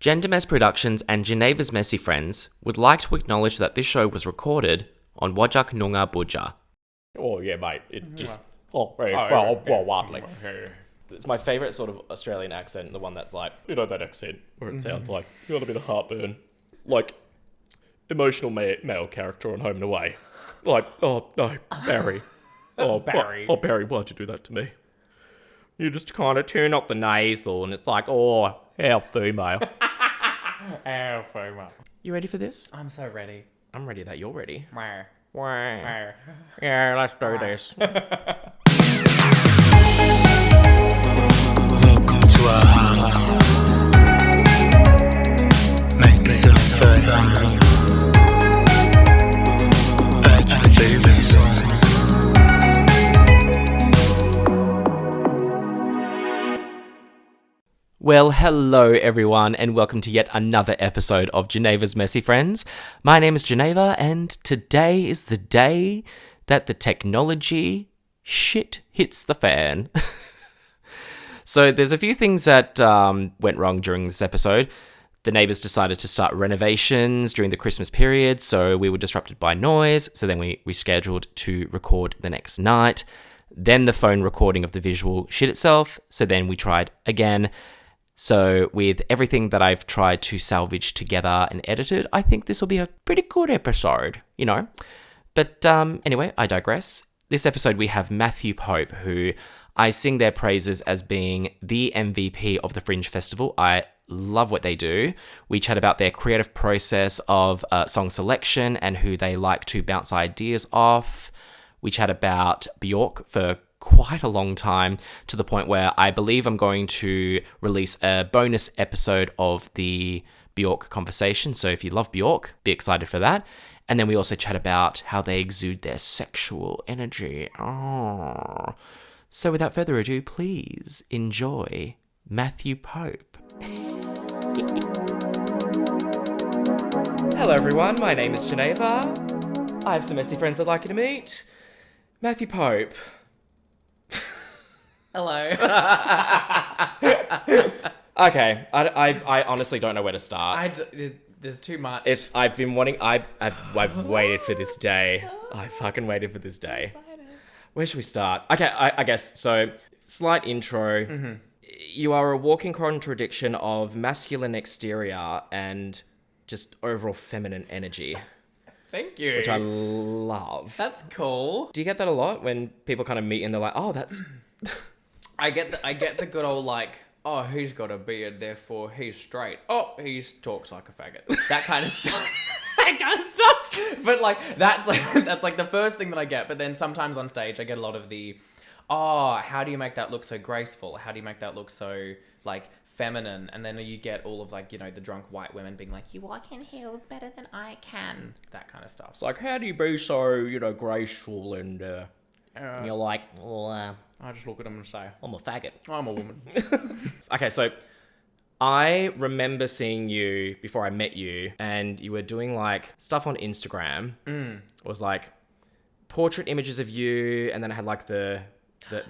Gendermess Productions and GINAVA'S Messy Friends would like to acknowledge that this show was recorded on Whadjuk Noongar Boodjar. Oh, yeah, mate. It just... Wobbly. It's my favourite sort of Australian accent, the one that's like, You know that accent where it sounds like you got a bit of heartburn. Like, emotional male character on Home and Away. Like, oh, no, Barry. Oh, Barry. Oh, Barry, why'd you do that to me? You just kind of turn up the nasal and it's like, oh, how female. Oh, female. you ready for this? I'm so ready. I'm ready that you're ready. Where? Wah. Yeah, let's do this. Welcome to our house. Make yourself at home. Add your favorite songs. Well, hello everyone, and welcome to yet another episode of GINAVA'S Messy Friends. My name is Geneva, and today is the day that the technology shit hits the fan. So there's a few things that went wrong during this episode. The neighbours decided to start renovations during the Christmas period, so we were disrupted by noise, so then we rescheduled to record the next night. Then the phone recording of the visual shit itself, so then we tried again. So with everything that I've tried to salvage together and edited, I think this will be a pretty good episode, you know. But anyway, I digress. This episode we have Matthew Pope, who I sing their praises as being the MVP of the Fringe Festival. I love what they do. We chat about their creative process of song selection and who they like to bounce ideas off. We chat about Bjork for quite a long time, to the point where I believe I'm going to release a bonus episode of the Bjork conversation. So if you love Bjork, be excited for that. And then we also chat about how they exude their sexual energy. Oh. So without further ado, please enjoy Matthew Pope. Hello everyone, my name is Geneva. I have some messy friends I'd like you to meet. Matthew Pope. Hello. Okay, I honestly don't know where to start. There's too much. I've been wanting. I've waited for this day. I fucking waited for this day. Where should we start? Okay, I guess so. Slight intro. Mm-hmm. You are a walking contradiction of masculine exterior and just overall feminine energy, Thank you. which I love. That's cool. Do you get that a lot when people kind of meet and they're like, "Oh, that's." I get the good old like, oh, he's got a beard, therefore he's straight. Oh, he talks like a faggot. That kind of stuff. That kind of stuff. But like that's like the first thing that I get. But then sometimes on stage I get a lot of the, oh, how do you make that look so graceful? How do you make that look so like feminine? And then you get all of like, you know, the drunk white women being like, you walk in heels better than I can. That kind of stuff. It's like, how do you be so, you know, graceful and you're like, well, I just look at them and say, I'm a faggot. I'm a woman. Okay, so I remember seeing you before I met you, and you were doing like stuff on Instagram. It was like portrait images of you, and then it had like the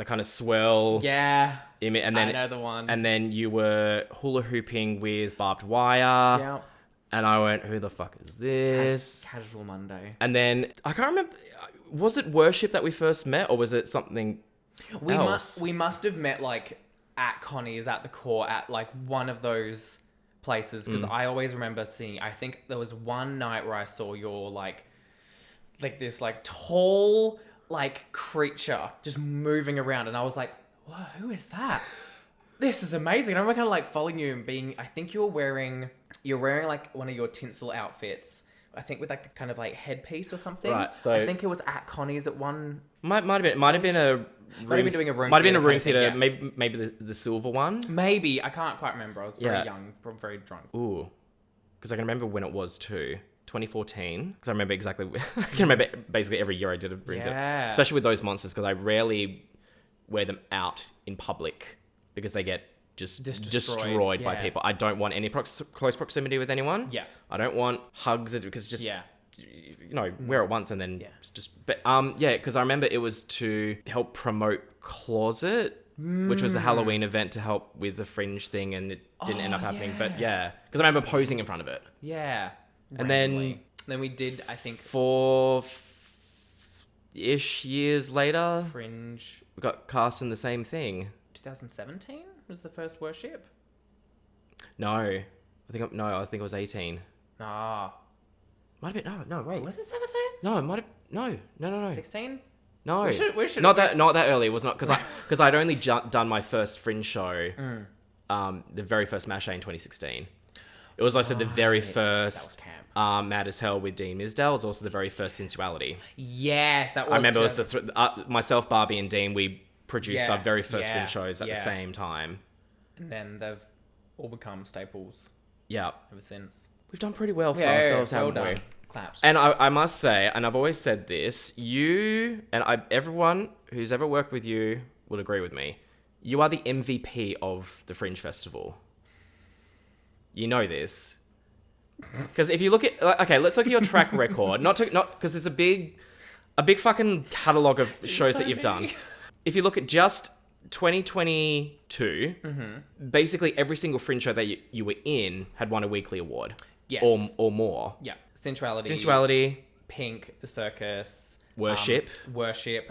kind of swirl. Yeah. And then I know the one. And then you were hula hooping with barbed wire. Yeah. And I went, who the fuck is this? Casual Monday. And then I can't remember. Was it worship that we first met, or was it something else? We must have met like at Connie's at the core at like one of those places, because I always remember seeing, I think there was one night where I saw your like this like tall like creature just moving around, and I was like, whoa, who is that? This is amazing. And I remember kind of like following you and being, I think you're wearing like one of your tinsel outfits, I think with like the kind of like headpiece or something. Right. So I think it was at Connie's at one. Might have been a room. Might have been doing a room. Might have been a room theater. theater. Yeah. Maybe the silver one. Maybe, I can't quite remember. I was very Yeah. young, probably very drunk. Ooh, because I can remember when it was too. 2014. Because I remember exactly. I can remember basically every year I did a room theater, especially with those monsters, because I rarely wear them out in public because they get just destroyed by people. I don't want any close proximity with anyone. Yeah. I don't want hugs because just you know, wear it once and then just. But because I remember it was to help promote Closet which was a Halloween event to help with the Fringe thing, and it didn't end up happening. But yeah, because I remember posing in front of it. Yeah. And then we did, I think, 4-ish years later, Fringe. we got cast in the same thing. 2017 was the first worship. No, I think it was 18. Ah. Might have been no wait. Was it 17? No, it might have no. 16? No, We should not that early. It was not because I'd only done my first Fringe show, the very first Mash in 2016. It was also the very first Mad as Hell with Dean Misdale. It was also the very first Sensuality. Yes, that was. I remember it was myself, Barbie, and Dean. We produced our very first Fringe shows at the yeah. same time. And then they've all become staples Yeah, ever since. we've done pretty well for ourselves, haven't we? Claps. And I must say, and I've always said this, you and everyone who's ever worked with you will agree with me. You are the MVP of the Fringe Festival. You know this. Because if you look at... Okay, let's look at your track record. Not because it's a big fucking catalogue of shows that you've done. If you look at just 2022, basically every single Fringe show that you were in had won a weekly award. Yes. Or more. Yeah. Sensuality. Pink, The Circus. Worship.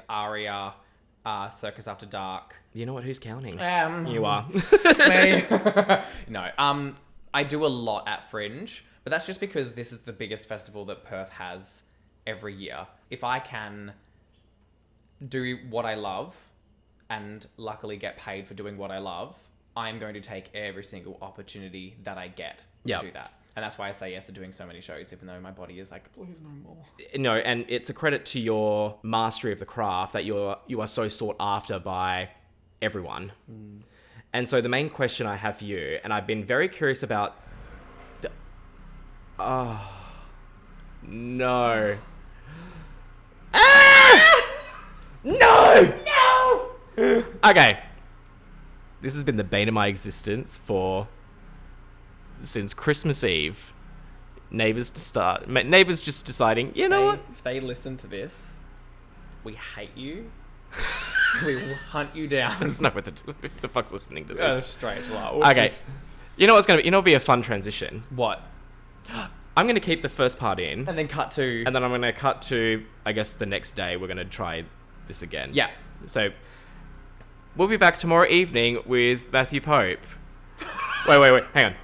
Aria, Circus After Dark. You know what? Who's counting? You are. Me. No. I do a lot at Fringe, but that's just because this is the biggest festival that Perth has every year. If I can do what I love and luckily get paid for doing what I love, I'm going to take every single opportunity that I get to do that. And that's why I say yes to doing so many shows, even though my body is like, please no more. No, and it's a credit to your mastery of the craft that you are so sought after by everyone. And so the main question I have for you, and I've been very curious about the... Oh, no. Ah! No! No! Okay. This has been the bane of my existence since Christmas Eve. Neighbours just deciding, you know what? If they listen to this, we hate you. We will hunt you down. There's no way the fuck's listening to this. Straight. Okay. You know what's gonna be? You know, it'll be a fun transition. What? I'm gonna keep the first part in, And then cut to. and then I'm gonna cut to, I guess, the next day. We're gonna try this again. Yeah. So we'll be back tomorrow evening with Matthew Pope. Wait. Hang on.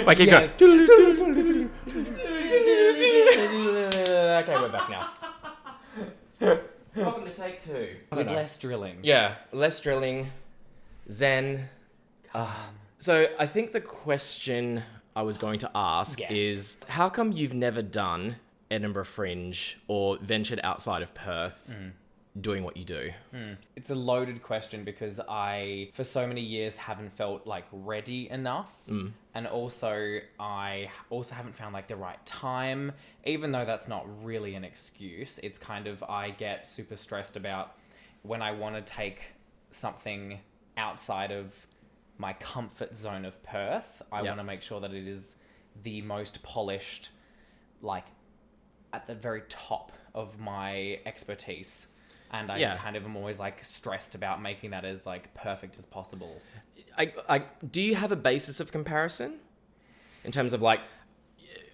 Wait, keep going. Okay, we're back now. Welcome to take 2. With less drilling. Yeah, less drilling, zen. So I think the question I was going to ask is, how come you've never done Edinburgh Fringe or ventured outside of Perth doing what you do? It's a loaded question because I, for so many years, haven't felt like ready enough. And also, I also haven't found like the right time, even though that's not really an excuse. It's kind of, I get super stressed about when I want to take something outside of my comfort zone of Perth. I want to make sure that it is the most polished, like at the very top of my expertise. And I kind of am always like stressed about making that as like perfect as possible. Do you have a basis of comparison in terms of like,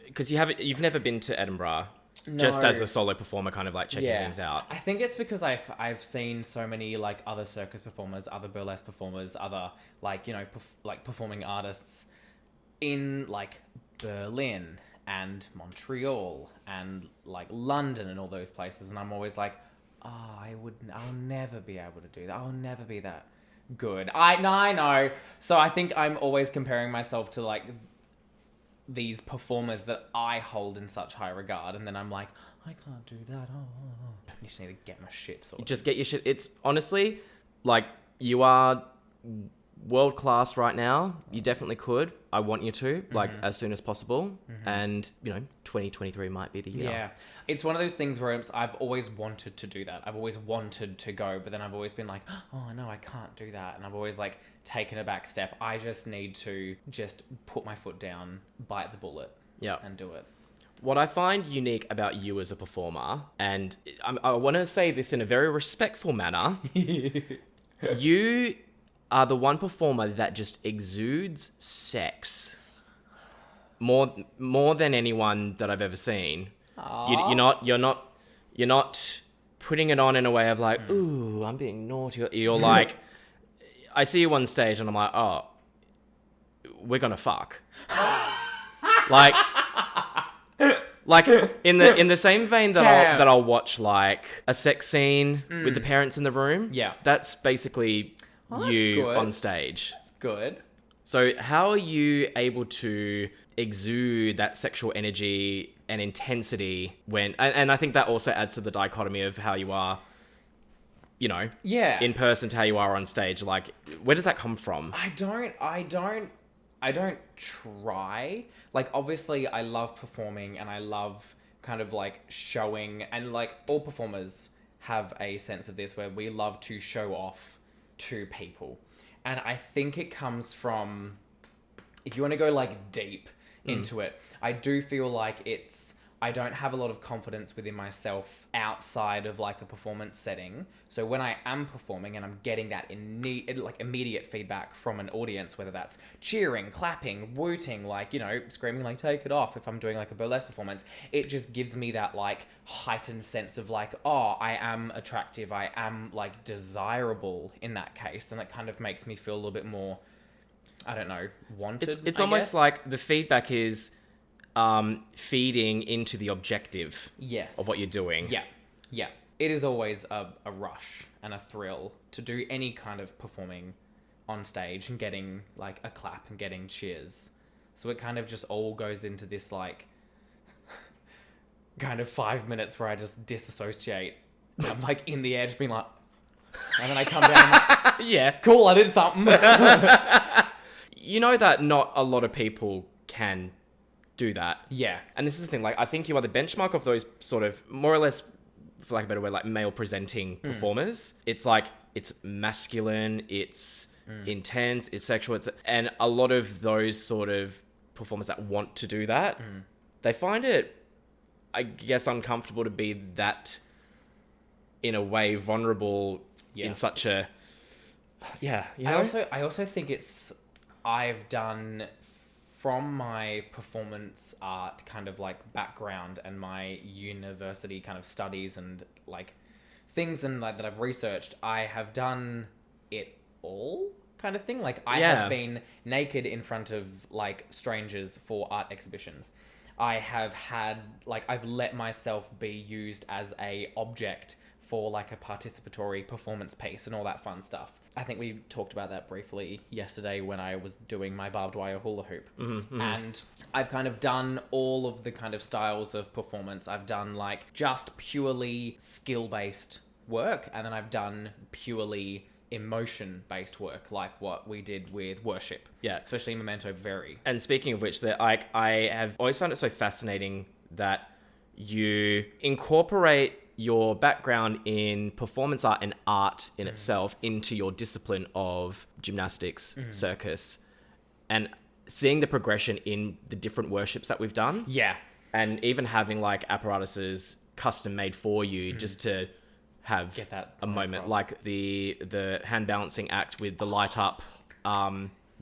because you've never been to Edinburgh just as a solo performer, kind of like checking things out? I think it's because I've seen so many like other circus performers, other burlesque performers, other like, you know, performing artists in like Berlin and Montreal and like London and all those places, and I'm always like, I'll never be able to do that. I'll never be that good. I know. So I think I'm always comparing myself to like these performers that I hold in such high regard, and then I'm like, I can't do that. I just need to get my shit sorted. Just get your shit. It's honestly like, you are world class right now. You definitely could. I want you to, like, as soon as possible. And, you know, 2023 might be the year. Yeah. It's one of those things where I've always wanted to do that. I've always wanted to go, but then I've always been like, oh no, I can't do that. And I've always like taken a back step. I just need to just put my foot down, bite the bullet, and do it. What I find unique about you as a performer, and I want to say this in a very respectful manner, you are the one performer that just exudes sex more than anyone that I've ever seen. You're not putting it on in a way of like, ooh, I'm being naughty. You're like, I see you on stage and I'm like, oh, we're gonna fuck. like in the same vein that I'll watch like a sex scene with the parents in the room. Yeah. That's basically you good. on stage. It's good. So how are you able to exude that sexual energy and intensity when, and I think that also adds to the dichotomy of how you are, you know, in person to how you are on stage. Like, where does that come from? I don't try. Like, obviously I love performing and I love kind of like showing, and like all performers have a sense of this where we love to show off to people. And I think it comes from, if you want to go like deep into it, I do feel like I don't have a lot of confidence within myself outside of like a performance setting. So when I am performing and I'm getting that immediate feedback from an audience, whether that's cheering, clapping, wooting, like, you know, screaming like take it off if I'm doing like a burlesque performance, it just gives me that like heightened sense of like, oh, I am attractive, I am like desirable in that case. And it kind of makes me feel a little bit more, I don't know, wanted. It's I almost guess. like the feedback is feeding into the objective of what you're doing. Yeah. It is always a rush and a thrill to do any kind of performing on stage and getting like a clap and getting cheers. So it kind of just all goes into this like kind of 5 minutes where I just disassociate. I'm like in the air just being like, and then I come down like, Yeah. cool, I did something. You know that not a lot of people can do that. Yeah. And this is the thing, like, I think you are the benchmark of those sort of, more or less, for lack of a better word, like male presenting performers. It's like, it's masculine, it's intense, it's sexual, and a lot of those sort of performers that want to do that, they find it, I guess, uncomfortable to be that, in a way, vulnerable in such a, you know? I also think I've done, from my performance art kind of like background and my university kind of studies and like things and like that I've researched, I have done it all kind of thing. Like I have been naked in front of like strangers for art exhibitions. I have had like, I've let myself be used as a object for like a participatory performance piece and all that fun stuff. I think we talked about that briefly yesterday when I was doing my barbed wire hula hoop. And I've kind of done all of the kind of styles of performance. I've done like just purely skill-based work, and then I've done purely emotion-based work, like what we did with Worship. Yeah. Especially Memento Veri. And speaking of which, that I have always found it so fascinating that you incorporate your background in performance art and art in itself into your discipline of gymnastics, circus, and seeing the progression in the different worships that we've done. Yeah. And even having like apparatuses custom made for you just to have Get that a moment, across. like the hand balancing act with the light up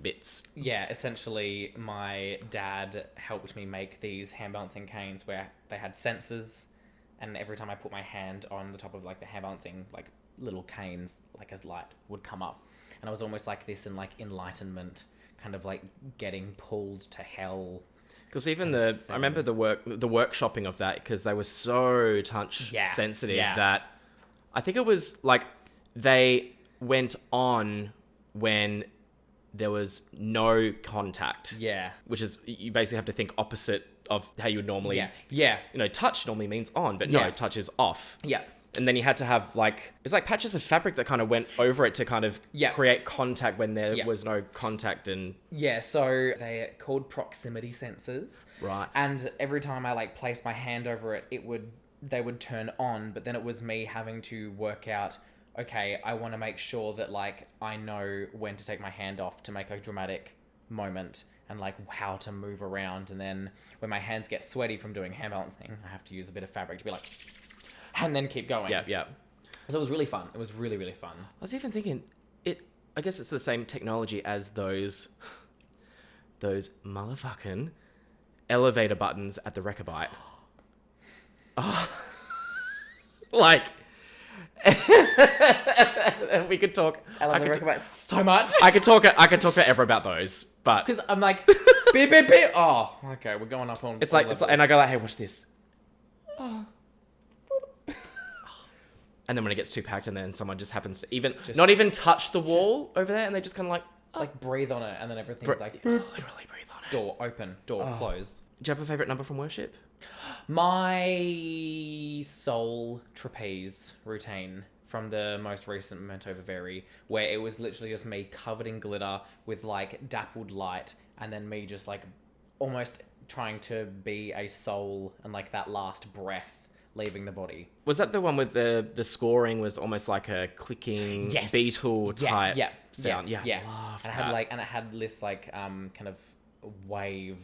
bits. Yeah, essentially my dad helped me make these hand balancing canes where they had sensors, and every time I put my hand on the top of like the hand balancing like little canes, like as light would come up, and I was almost like this in like enlightenment, kind of like getting pulled to hell. Because even I remember the workshopping of that, because they were so touch sensitive that I think it was like they went on when there was no contact. Yeah. Which is, you basically have to think opposite of how you would normally... Yeah. You know, touch normally means on, but Yeah. no, touch is off. Yeah. And then you had to have like... It's like patches of fabric that kind of went over it to kind of create contact when there was no contact and... Yeah, so they're called proximity sensors. Right. And every time I like placed my hand over it, they would turn on, but then it was me having to work out, okay, I want to make sure that like I know when to take my hand off to make a dramatic moment and like how to move around. And then when my hands get sweaty from doing hand balancing, I have to use a bit of fabric to be like, and then keep going. Yeah. So it was really fun. It was really, really fun. I was even thinking, I guess it's the same technology as those motherfucking elevator buttons at the Rechabite. Oh. Like, we could talk. I love the Rechabite so much. I could talk forever about those, but Because I'm like, beep, beep, beep. Oh, okay, we're going up on. it's like, and I go like, hey, watch this. And then when it gets too packed, and then someone just happens to not even touch the wall over there, and they just kind of like breathe on it, and then everything's like, literally breathe on it. door open, door close. Do you have a favorite number from Worship? My soul trapeze routine from the most recent Memento Vivere, where it was literally just me covered in glitter with like dappled light, and then me just like almost trying to be a soul and like that last breath leaving the body. Was that the one with the scoring was almost like a clicking beetle type sound? Yeah. And it had this like kind of wave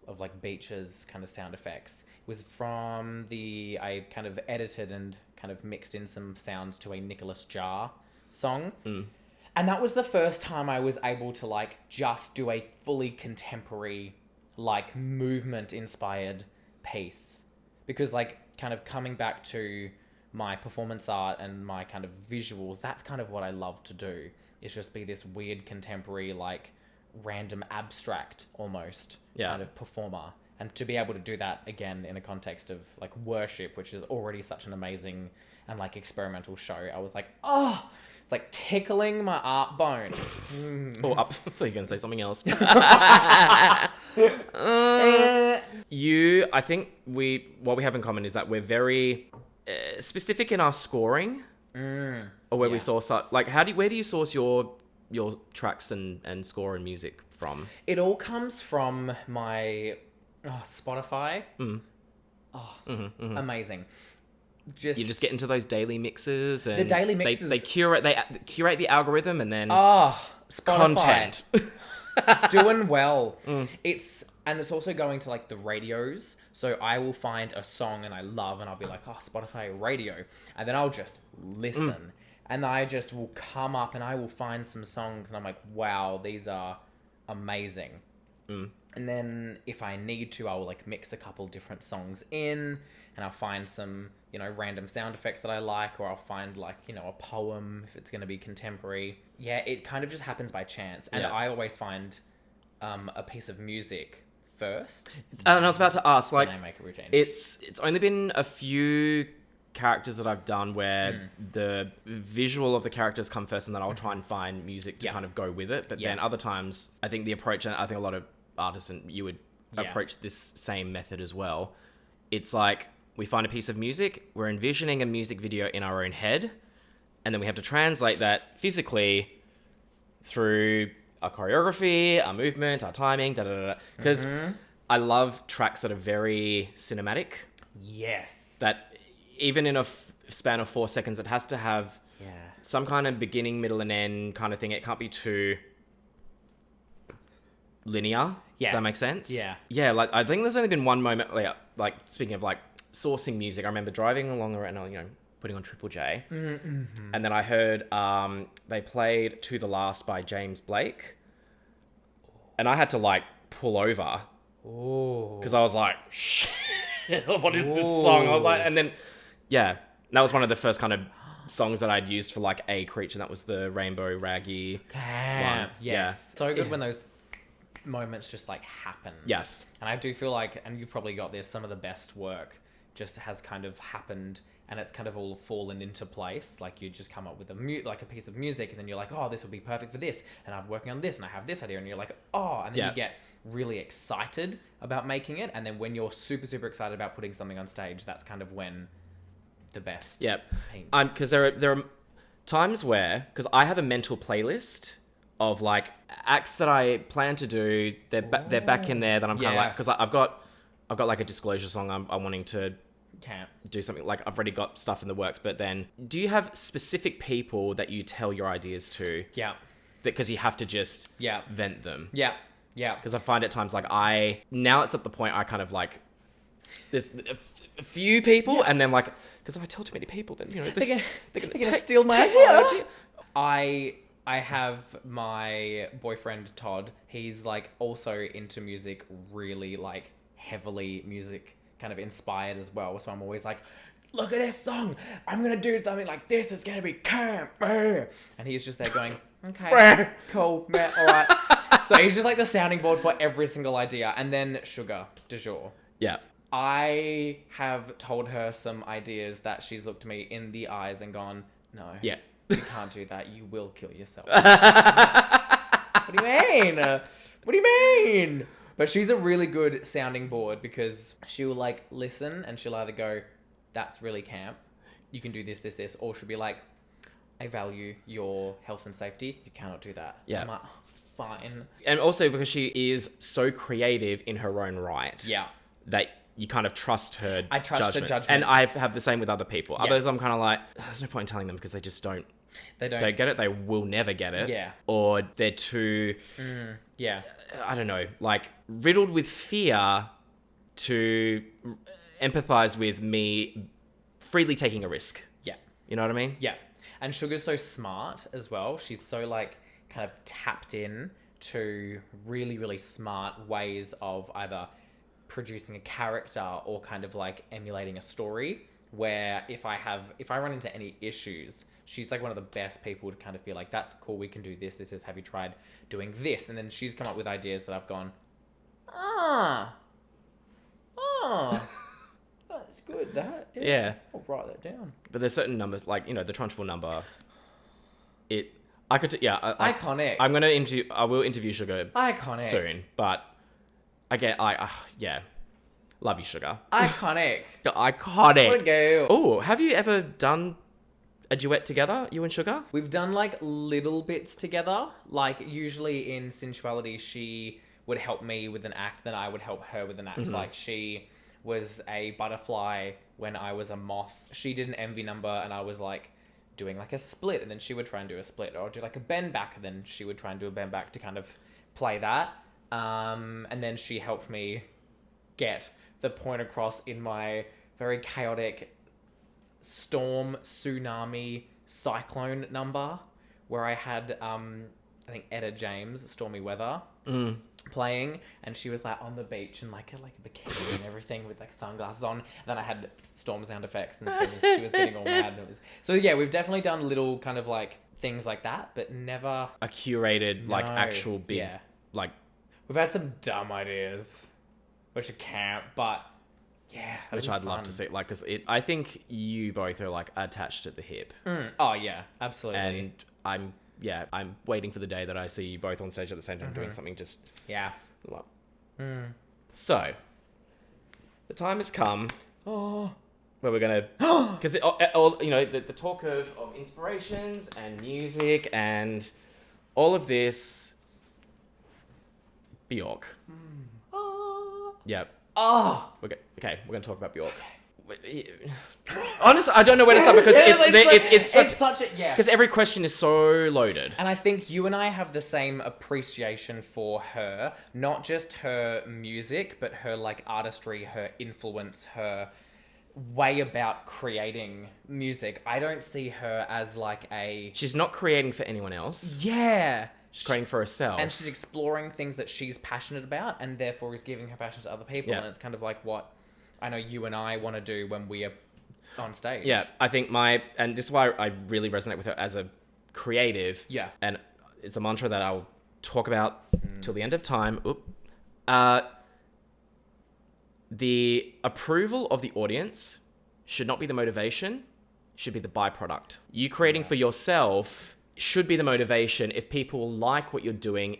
of like beaches kind of sound effects. It was from I kind of edited and kind of mixed in some sounds to a Nicholas Jar song. And that was the first time I was able to like just do a fully contemporary like movement inspired piece, because like kind of coming back to my performance art and my kind of visuals, that's kind of what I love to do. It's just be this weird contemporary, like random abstract almost kind of performer. And to be able to do that again in a context of like Worship, which is already such an amazing and like experimental show, I was like, oh, it's like tickling my art bone. I thought you were going to say something else. I think what we have in common is that we're very specific in our scoring, or where we source like where do you source your tracks and score and music from? It all comes from my Spotify. Amazing. You just get into those daily mixes, and the daily mixes. They curate the algorithm, and then Spotify. content doing well. It's also going to like the radios. So I will find a song and I love, and I'll be like, Spotify radio, and then I'll just listen, and I just will come up and I will find some songs, and I'm like, wow, these are amazing. And then if I need to, I will like mix a couple different songs in, and I'll find some, random sound effects that I like, or I'll find like, a poem if it's going to be contemporary. Yeah, it kind of just happens by chance. And I always find a piece of music first. And I was about to ask, like, I make a routine. It's only been a few characters that I've done where the visual of the characters come first, and then I'll try and find music to kind of go with it. But then other times, I think the approach, and I think a lot of artists, and you would approach this same method as well. It's like, we find a piece of music, we're envisioning a music video in our own head, and then we have to translate that physically through our choreography, our movement, our timing, because I love tracks that are very cinematic. Yes. That even in a span of 4 seconds, it has to have some kind of beginning, middle, and end kind of thing. It can't be too linear. Yeah. Does that make sense? Yeah. Yeah, like, I think there's only been one moment, like speaking of like sourcing music, I remember driving along around, putting on Triple J, and then I heard they played To the Last by James Blake, and I had to like pull over because I was like, shit, what is this song? I was like, and then that was one of the first kind of songs that I'd used for like a creature. That was the Rainbow Raggy one. Yes. So good when those moments just like happen. Yes. And I do feel like, and you've probably got this, some of the best work just has kind of happened, and it's kind of all fallen into place. Like, you just come up with a piece of music, and then you're like, oh, this would be perfect for this, and I'm working on this, and I have this idea, and you're like, oh, and then you get really excited about making it, and then when you're super, super excited about putting something on stage, that's kind of when the best. Because there are times where, because I have a mental playlist of like acts that I plan to do, they're back in there that I'm kind of like, because I've got like a disclosure song I'm wanting to do something, like I've already got stuff in the works. But then, do you have specific people that you tell your ideas to? Yeah. Because you have to just vent them. Yeah. Yeah. Because I find at times like now it's at the point I kind of like, there's a few people and then like, because if I tell too many people, then, they're gonna steal my take idea. I have my boyfriend Todd. He's like also into music, really like heavily music kind of inspired as well. So I'm always like, look at this song. I'm gonna do something like this. It's gonna be camp. And he's just there going, okay, cool, man, all right. So he's just like the sounding board for every single idea. And then Sugar du jour. Yeah. I have told her some ideas that she's looked me in the eyes and gone, no. Yeah. You can't do that. You will kill yourself. What do you mean? What do you mean? But she's a really good sounding board because she'll like listen and she'll either go, that's really camp. You can do this, this, this. Or she'll be like, I value your health and safety. You cannot do that. Yeah. I'm like, oh, fine. And also because she is so creative in her own right. Yeah. That you kind of trust her I trust her judgment. And I have the same with other people. Yeah. Others I'm kind of like, there's no point in telling them because they just don't get it. They will never get it. Yeah. Or they're too, Yeah. I don't know, like riddled with fear to empathize with me freely taking a risk. Yeah. You know what I mean? Yeah. And Sugar's so smart as well. She's so like kind of tapped in to really, really smart ways of either producing a character or kind of like emulating a story where if I run into any issues, she's like one of the best people to kind of be like, that's cool, we can do this, have you tried doing this? And then she's come up with ideas that I've gone, that's good, that. Yeah. I'll write that down. But there's certain numbers, like, the Trunchbull number, Iconic. I will interview Sugar Iconic. soon, but again, love you, Sugar. Iconic. You're iconic. What a go. Oh, have you ever done a duet together, you and Sugar? We've done like little bits together. Like usually in Sensuality, she would help me with an act, then I would help her with an act. Mm-hmm. Like she was a butterfly when I was a moth. She did an envy number and I was like doing like a split, and then she would try and do a split, or do like a bend back, and then she would try and do a bend back to kind of play that. And then she helped me get the point across in my very chaotic storm, tsunami, cyclone number, where I had, I think Etta James, Stormy Weather, playing, and she was like on the beach in like a bikini and everything with like sunglasses on. And then I had storm sound effects, and she was getting all mad. And it was... So yeah, we've definitely done little kind of like things like that, but never a curated, like, No. actual big, Yeah. like... We've had some dumb ideas, which are camp, but yeah, Which I'd love to see, like, because I think you both are, like, attached at the hip. Oh yeah, absolutely. And I'm waiting for the day that I see you both on stage at the same time doing something just... Yeah. Well. So, the time has come where we're going to... Because, the talk of inspirations and music and all of this... Bjork. Yeah. Oh, We're going to talk about Bjork. Honestly, I don't know where to start because it's such a yeah. because every question is so loaded. And I think you and I have the same appreciation for her, not just her music, but her like artistry, her influence, her way about creating music. I don't see her as like a... She's not creating for anyone else. Yeah. She's creating for herself. And she's exploring things that she's passionate about and therefore is giving her passion to other people. Yeah. And it's kind of like what I know you and I want to do when we are on stage. Yeah, I think and this is why I really resonate with her as a creative. Yeah. And it's a mantra that I'll talk about till the end of time. The approval of the audience should not be the motivation, should be the byproduct. You creating for yourself should be the motivation. If people like what you're doing,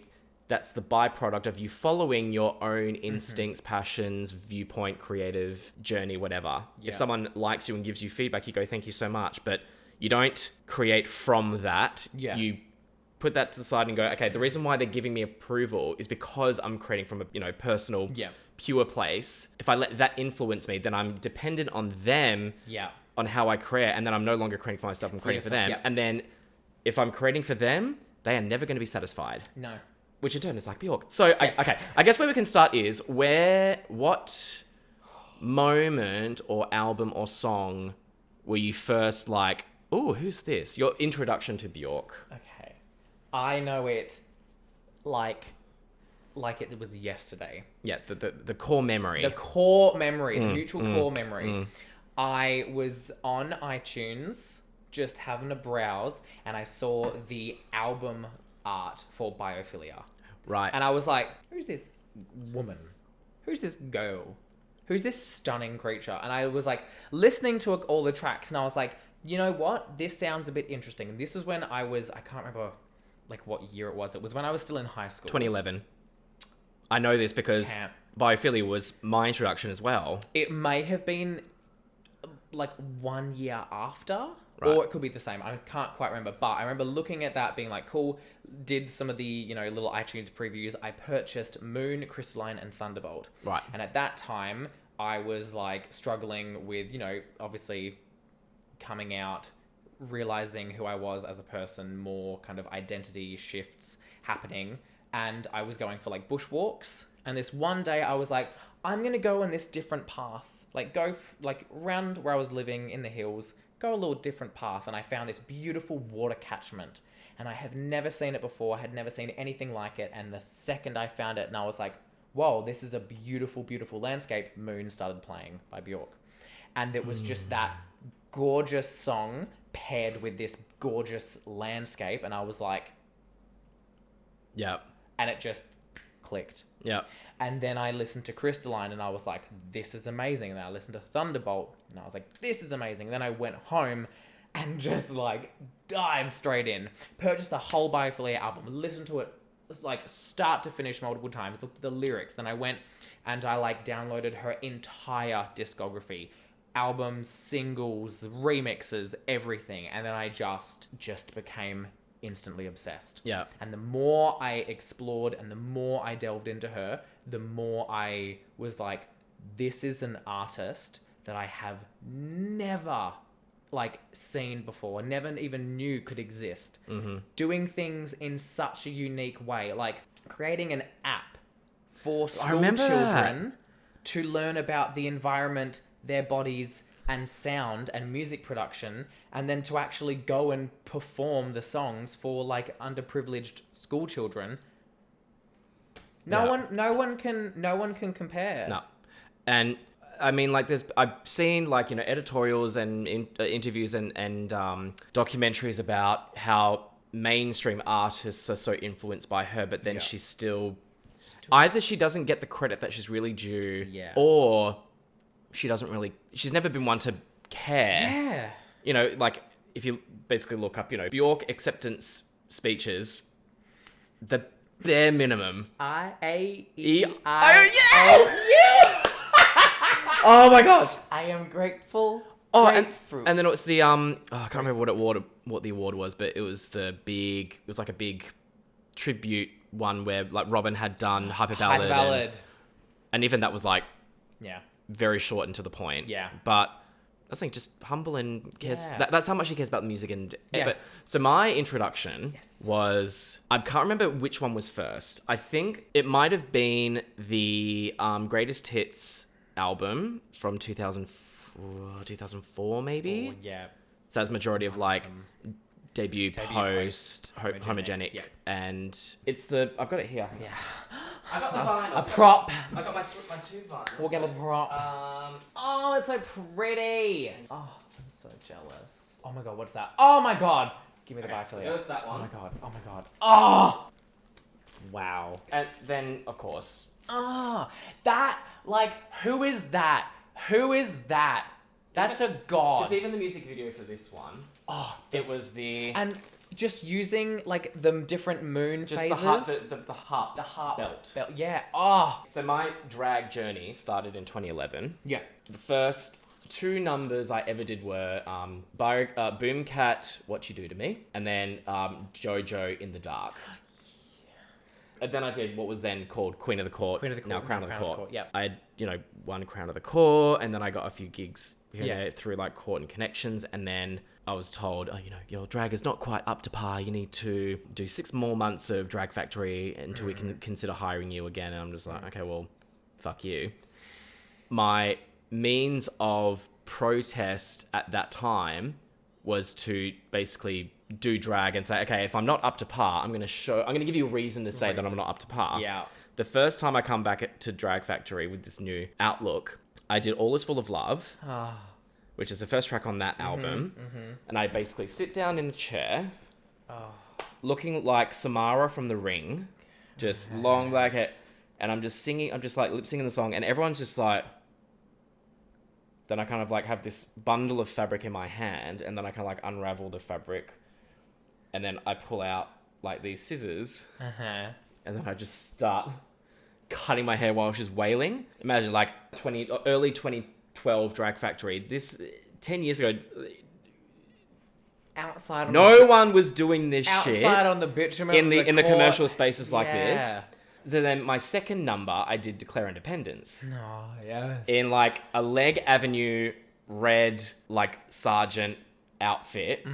that's the byproduct of you following your own instincts, passions, viewpoint, creative journey, whatever. Yeah. If someone likes you and gives you feedback, you go, thank you so much. But you don't create from that. Yeah. You put that to the side and go, okay, the reason why they're giving me approval is because I'm creating from a personal, pure place. If I let that influence me, then I'm dependent on them on how I create. And then I'm no longer creating for myself, I'm creating for them. Yeah. And then if I'm creating for them, they are never going to be satisfied. No. which in turn is like Bjork. So, okay, I guess where we can start is what moment or album or song were you first like, oh, who's this? Your introduction to Bjork. Okay. I know it like it was yesterday. Yeah, the core memory. The core memory, the mutual core memory. I was on iTunes just having a browse and I saw the album art for Biophilia. Right. And I was like, who's this woman? Who's this girl? Who's this stunning creature? And I was like listening to all the tracks and I was like, you know what? This sounds a bit interesting. And this was when I can't remember like what year it was. It was when I was still in high school. 2011. I know this because Biophilia was my introduction as well. It may have been like 1 year after, Right. or it could be the same. I can't quite remember, but I remember looking at that being like, cool, did some of the, little iTunes previews. I purchased Moon, Crystalline, and Thunderbolt. Right. And at that time, I was like struggling with, obviously coming out, realizing who I was as a person, more kind of identity shifts happening. And I was going for like bushwalks. And this one day I was like, I'm going to go on this different path. Like go around where I was living in the hills, go a little different path. And I found this beautiful water catchment. And I have never seen it before. I had never seen anything like it. And the second I found it and I was like, whoa, this is a beautiful, beautiful landscape. Moon started playing by Bjork. And it was just that gorgeous song paired with this gorgeous landscape. And I was like, Yeah. and it just clicked. Yeah. And then I listened to Crystalline and I was like, this is amazing. And then I listened to Thunderbolt and I was like, this is amazing. Then I went home and just like dived straight in, purchased the whole Biophilia album, listened to it like start to finish multiple times, looked at the lyrics. Then I went and I like downloaded her entire discography, albums, singles, remixes, everything. And then I just became instantly obsessed. Yeah. And the more I explored and the more I delved into her, the more I was like, this is an artist that I have never like seen before, never even knew could exist. Doing things in such a unique way, like creating an app for school children to learn about the environment, their bodies, and sound and music production, and then to actually go and perform the songs for like underprivileged school children. No one can compare. No. And I mean, like, I've seen like, editorials and interviews and documentaries about how mainstream artists are so influenced by her, but then she's still either she doesn't get the credit that she's really due, or she's never been one to care. Yeah. Like if you basically look up, Bjork acceptance speeches, the bare minimum. Oh my god! I am grateful. Oh, Grapefruit. and then it was the I can't remember what the award was, but it was like a big tribute one where like Robin had done Hyper Ballad. And even that was like very short and to the point. Yeah. But I think just humble and cares. Yeah. That's how much she cares about the music and. Yeah. But so my introduction was, I can't remember which one was first. I think it might have been the Greatest Hits album from 2004 maybe. Oh, yeah. So that's majority of like debut post homogenic, and it's I've got it here. Yeah. I got the vinyl. A prop. I got my two vinyls. We'll get a prop. Oh, it's so pretty. Oh, I'm so jealous. Oh my god, what's that? Oh my god. Give me the Biophilia. So there's that one. Oh my god. Oh my god. Oh. Wow. And then of course. Ah, that, like, who is that? Who is that? That's a god. Because even the music video for this one, it was and just using like the different moon just phases. the harp belt. Yeah. Oh. So my drag journey started in 2011. Yeah. The first two numbers I ever did were Boomcat, What You Do to Me, and then JoJo in the Dark. And then I did what was then called Queen of the Court. Now Crown of the Court. Yeah. I had, won Crown of the Court, and then I got a few gigs through like Court and Connections, and then I was told, oh, your drag is not quite up to par. You need to do 6 more months of Drag Factory until we can consider hiring you again. And I'm just like, okay, well, fuck you. My means of protest at that time was to basically do drag and say, okay, if I'm not up to par, I'm going to give you a reason to say that I'm not up to par. Yeah. The first time I come back to Drag Factory with this new outlook, I did All Is Full of Love, which is the first track on that album. And I basically sit down in a chair, looking like Samara from The Ring, just long black hair, and I'm just like lip singing the song, and everyone's just like. Then I kind of like have this bundle of fabric in my hand, and then I kind of like unravel the fabric, and then I pull out like these scissors, and then I just start cutting my hair while she's wailing. Imagine like early 2012 Drag Factory. This 10 years ago. Outside. No one was doing this shit outside on the bitumen in the commercial spaces like this. So then my second number, I did Declare Independence. Oh, yes. In like a Leg Avenue red, like sergeant outfit.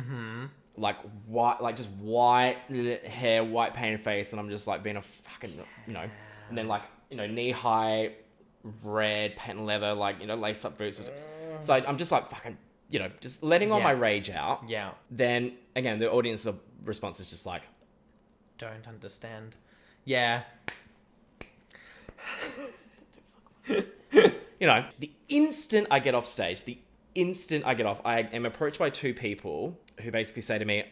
Like white, like just white hair, white painted face. And I'm just like being a fucking, and then like, knee-high red patent leather, like, lace up boots. So I'm just like fucking, just letting all my rage out. Yeah. Then again, the audience response is just like, don't understand. Yeah. The instant I get off stage, I am approached by 2 people who basically say to me,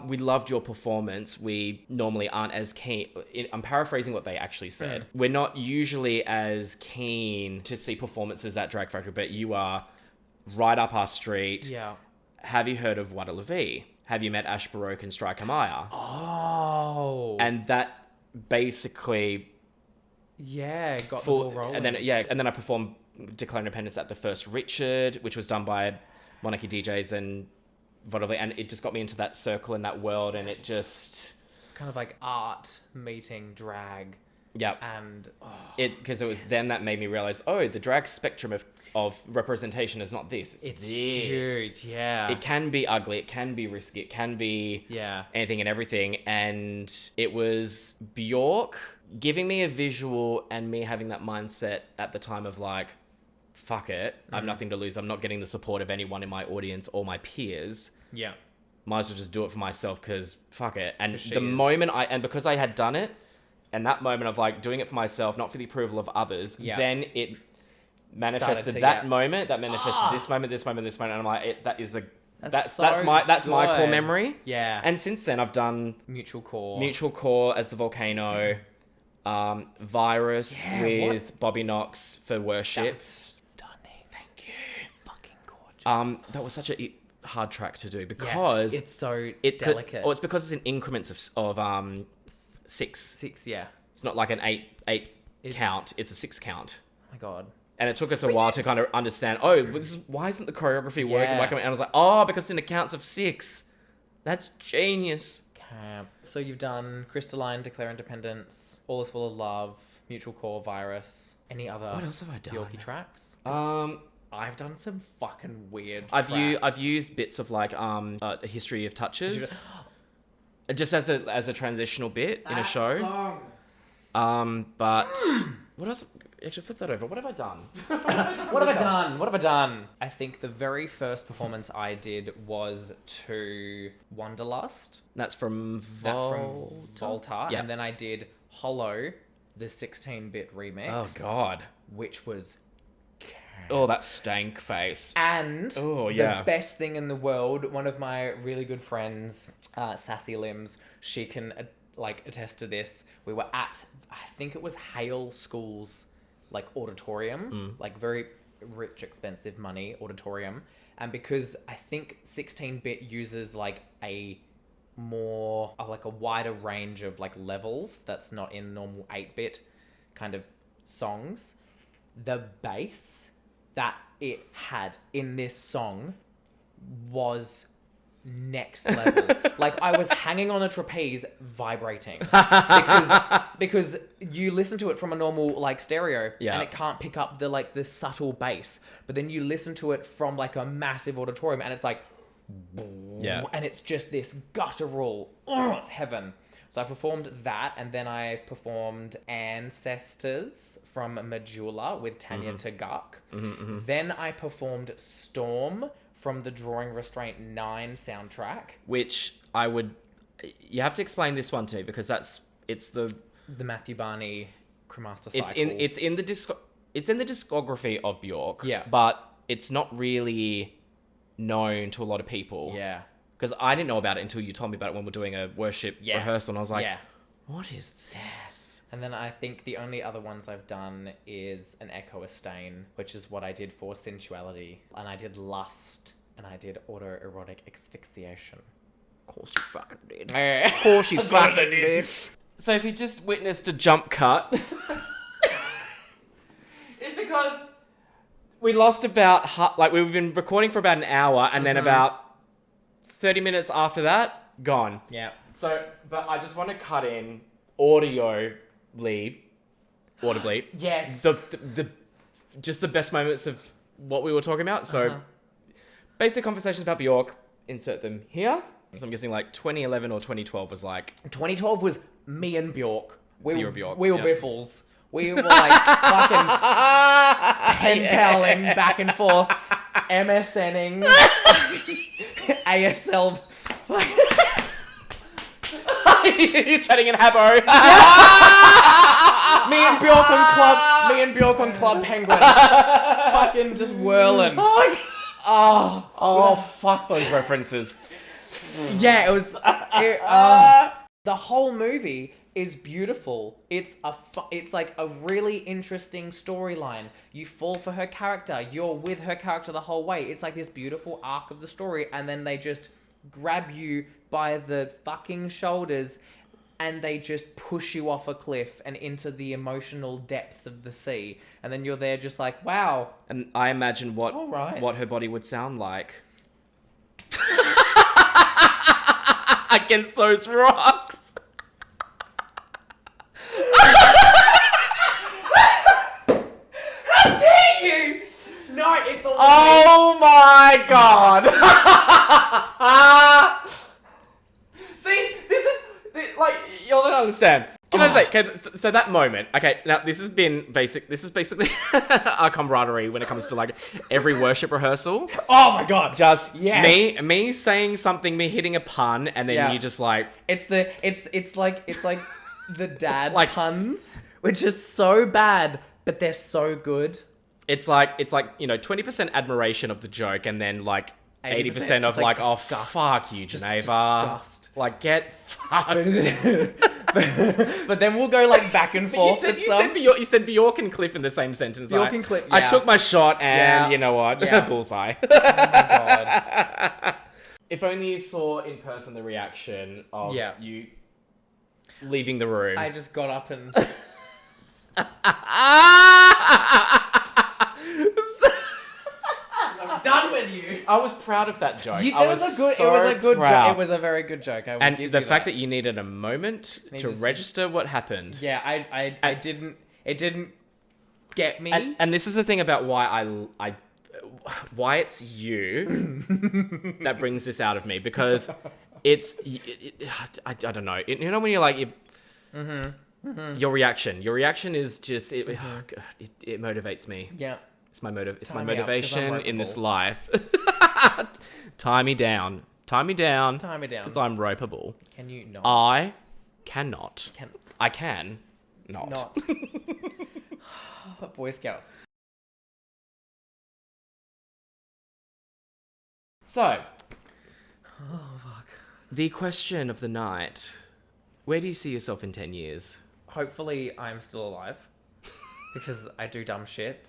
we loved your performance. We normally aren't as keen. I'm paraphrasing what they actually said. We're not usually as keen to see performances at Drag Factory, but you are right up our street. Yeah. Have you heard of Whadjuk? Have you met Ash Baroque and Striker Maya? Oh. And that basically... got the ball rolling. And then I performed Declare Independence at the first Richard, which was done by Monarchy DJs and Vaudeville, and it just got me into that circle in that world, and it just... Kind of like art meeting drag. Yep. And... Because it was then that made me realize, the drag spectrum of representation is not this. It's this. huge, yeah. It can be ugly, it can be risky, it can be anything and everything, and it was Bjork giving me a visual and me having that mindset at the time of like, fuck it, I have nothing to lose. I'm not getting the support of anyone in my audience or my peers. Yeah. Might as well just do it for myself because fuck it. And because I had done it, and that moment of like doing it for myself, not for the approval of others, then it manifested that moment, that manifested this moment, and I'm like, that's my core memory. Yeah. And since then I've done Mutual Core as the Volcano. Virus with Bobby Knox for Worship. That was stunning. Thank you. Fucking gorgeous. That was such a hard track to do because it's so delicate. It's because it's in increments of 6. 6, yeah. It's not like an 8 count. It's a 6 count. Oh my god. And it took us a while to kind of understand. Why isn't the choreography working? And I was like, because it's in accounts of 6. That's genius. So you've done Crystalline, Declare Independence, All Is Full of Love, Mutual Core, Virus. Any other? What else have I done? Bjorky tracks? I've done some fucking weird. tracks. I've used bits of like a history of touches, just as a transitional bit in a show. But what else? Actually, flip that over. What have I done? What have I done? I think the very first performance I did was to Wanderlust. That's from Volta. Yeah. And then I did Hollow, the 16-bit remix. Oh, God. Which was... Oh, that stank face. And the best thing in the world, one of my really good friends, Sassy Limbs, she can attest to this. We were at, I think it was Hale School's auditorium, very rich, expensive money auditorium. And because I think 16-bit uses a more, a wider range of levels that's not in normal 8-bit kind of songs, the bass that it had in this song was next level. I was hanging on a trapeze vibrating because you listen to it from a normal stereo and it can't pick up the subtle bass, but then you listen to it from a massive auditorium and it's Yeah. And it's just this guttural, oh, it's heaven. So I performed that, and then I performed Ancestors from Majula with Tanya Tagak. Then I performed Storm from the Drawing Restraint 9 soundtrack. Which you have to explain this one to me, because it's the Matthew Barney Cremaster cycle. it's in the discography of Bjork. Yeah. But it's not really known to a lot of people. Yeah. Because I didn't know about it until you told me about it when we were doing a worship rehearsal, and I was like, Yeah. what is this? And then I think the only other ones I've done is an Echo of Stain, which is what I did for Sensuality. And I did Lust, and I did Autoerotic Asphyxiation. Of course you fucking did. Of course you fucking did. So if you just witnessed a jump cut, it's because we lost we've been recording for about an hour, and then about 30 minutes after that, gone. Yeah. So, but I just want to cut in audibly, Yes. just the best moments of what we were talking about. So, basic conversations about Bjork, insert them here. So I'm guessing like 2011 or 2012 was like... 2012 was me and Bjork. We were Bjork, We were yeah. biffles. We were like fucking pen paling back and forth, MSNing, ASL. You're chatting in Habbo. Me and Bjork on Club Penguin. Fucking just whirling. Oh, fuck those references. Yeah, it was. The whole movie is beautiful. It's like a really interesting storyline. You fall for her character. You're with her character the whole way. It's like this beautiful arc of the story, and then they just grab you by the fucking shoulders, and they just push you off a cliff and into the emotional depths of the sea. And then you're there just like, wow. And I imagine what her body would sound like against those rocks. How dare you? No, it's all. Oh my god. See, this is like, you'll not understand. Can I say, so that moment, okay, now this is basically our camaraderie when it comes to like every worship rehearsal. Oh my god. Just Yes. me saying something, me hitting a pun, and then you just like... It's like the dad Like- puns, which is so bad, but they're so good. It's like, 20% admiration of the joke, and then like 80% just of like like, oh, disgust. fuck you, Just Geneva. disgust. Like, get fucked. But then we'll go like back and forth. You said Bjork and Cliff in the same sentence. Bjork and Cliff, I yeah. took my shot, and Yeah. you know what? Yeah. Bullseye. Oh my god. If only you saw in person the reaction of Yeah. you leaving the room. I just got up and I'm done with you. I was proud of that joke. It I was was a good proud. joke. It was a very good joke. I will And give the you fact that that you needed a moment to Needed- register what happened. yeah, I didn't. It didn't get me. And this is the thing about why why it's you that brings this out of me, because it's I don't know. You know when you're like your reaction is just it motivates me. yeah. It's my it's my Tie me up, 'cause I'm motivation in this ropeable. life. Tie me down. Tie me down. Because I'm ropeable. Can you not? I cannot. Can I can not. not. But Boy Scouts. So, Oh fuck. the question of the night: where do you see yourself in 10 years? Hopefully, I'm still alive because I do dumb shit,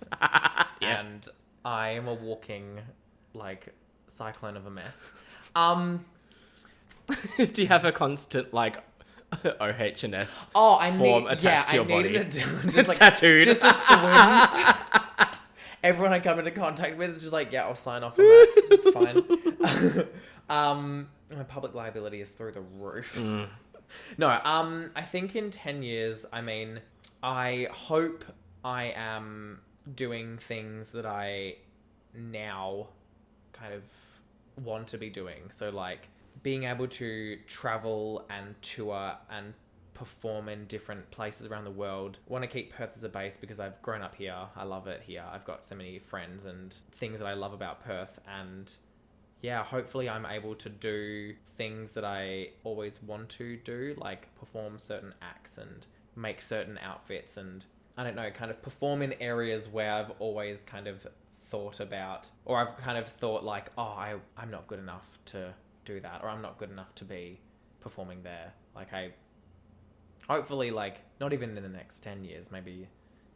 Yeah. and I am a walking like cyclone of a mess. Do you have a constant like OH&S Oh, I form need attached to your body? It just It's like tattooed. just a swims. Everyone I come into contact with is just like, yeah, I'll sign off on that. It's fine. My public liability is through the roof. No, I think in 10 years, I mean, I hope I am doing things that I now kind of want to be doing. So like being able to travel and tour and perform in different places around the world. I want to keep Perth as a base because I've grown up here. I love it here. I've got so many friends and things that I love about Perth, and yeah, hopefully I'm able to do things that I always want to do, like perform certain acts and make certain outfits, and I don't know, kind of perform in areas where I've always kind of thought about, or I've kind of thought like, oh, I'm not good enough to do that, or I'm not good enough to be performing there. Like hopefully, like, not even in the next 10 years, maybe in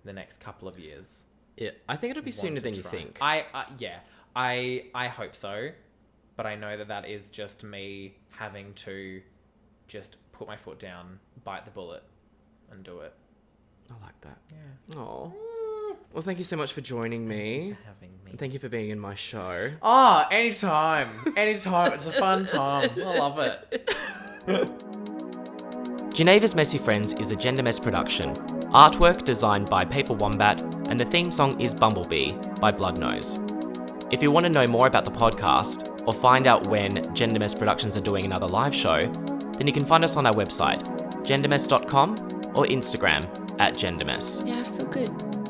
the next couple of years. Yeah, I think it'll be sooner than you think. I hope so, but I know that is just me having to just put my foot down, bite the bullet, and do it. I like that. Yeah. Oh. Well, thank you so much for joining me. Thank you for having me. And thank you for being in my show. Oh, anytime. Anytime. It's a fun time. I love it. GINAVA'S Messy Friends is a Gendermess production. Artwork designed by Paper Wombat, and the theme song is Bumblebee by Bloodnose. If you want to know more about the podcast, or find out when Gendermess Productions are doing another live show, then you can find us on our website, gendermess.com, or Instagram @gendermess. Yeah, I feel good.